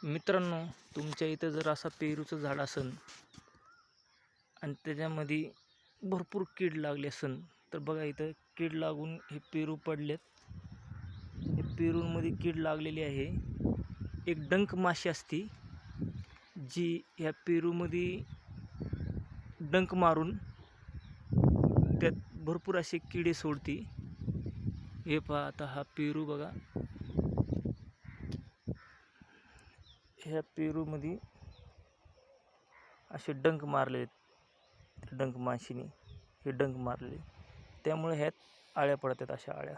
मित्रांनो, तुमच्या इथं जर असा पेरूचं झाड असन आणि त्याच्यामध्ये भरपूर कीड लागली असन तर बघा, इथं कीड लागून हे पेरू पडलेत. हे पेरूंमध्ये कीड लागलेली आहे. एक डंक माशी असती जी ह्या पेरूमध्ये डंक मारून त्यात भरपूर असे किडे सोडती. हे पहा, आता हा पेरू बघा, ह्या पेरूमध्ये असे डंक मारले आहेत. डंक माशीने हे डंक मारले, त्यामुळे ह्यात आळ्या पडतात. अशा आळ्या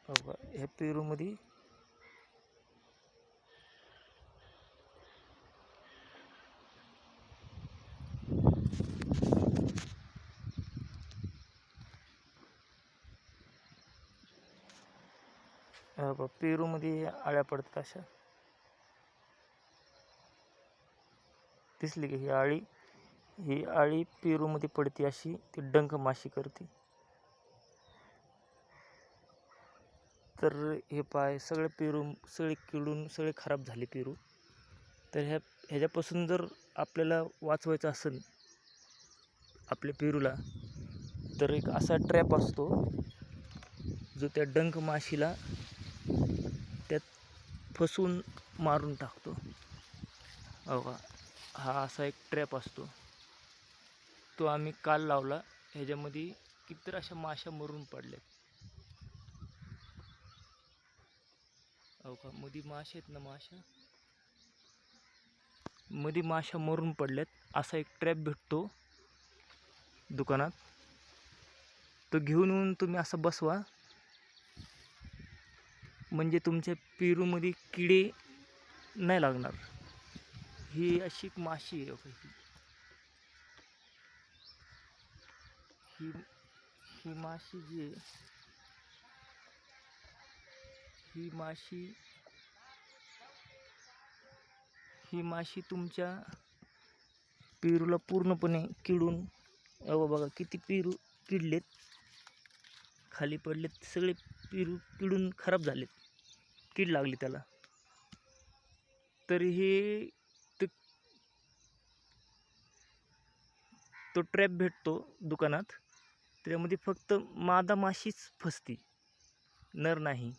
बघा ह्या पेरूमध्ये पेरूमध्ये आळ्या पडतात. अशा दिसली की ही आळी पेरूमध्ये पडते, अशी ती डंक माशी करते. तर हे पाय सगळे पेरू सगळे किडून सगळे खराब झाले पेरू. तर ह्याच्यापासून जर आपल्याला वाचवायचं असेल आपल्या पेरूला, तर एक असा ट्रॅप असतो जो त्या डंक माशीला त्यात फसवून मारून टाकतो. बघा, हा असा एक ट्रॅप असतो, तो आम्ही काल लावला. ह्याच्यामध्ये कितीतरी अशा माशा मरून पडल्यात. का मध्ये माशा आहेत ना, मध्ये माशा मरून पडल्यात. असा एक ट्रॅप भेटतो दुकानात, तो घेऊन येऊन तुम्ही असं बसवा, म्हणजे तुमच्या पेरूमध्ये किडे नाही लागणार. ही अशी एक माशी आहे. ही माशी जी आहे, ही माशी तुमच्या पेरूला पूर्णपणे किडून, बघा किती पेरू किडलेत, खाली पडलेत. सगळे पेरू किडून खराब झालेत, कीड लागली त्याला. तर हे तो ट्रॅप भेटतो दुकानात, त्यामध्ये फक्त मादा माशीच फसती, नर नाही.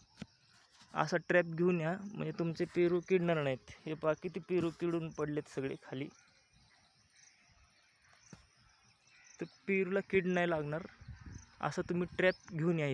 असा ट्रॅप घेऊन या, म्हणजे तुमचे पेरू किडणार नाहीत. हे पहा किती पेरू किडून पडलेत सगळे खाली. तर पेरूला कीड नाही लागणार असा तुम्ही ट्रॅप घेऊन या.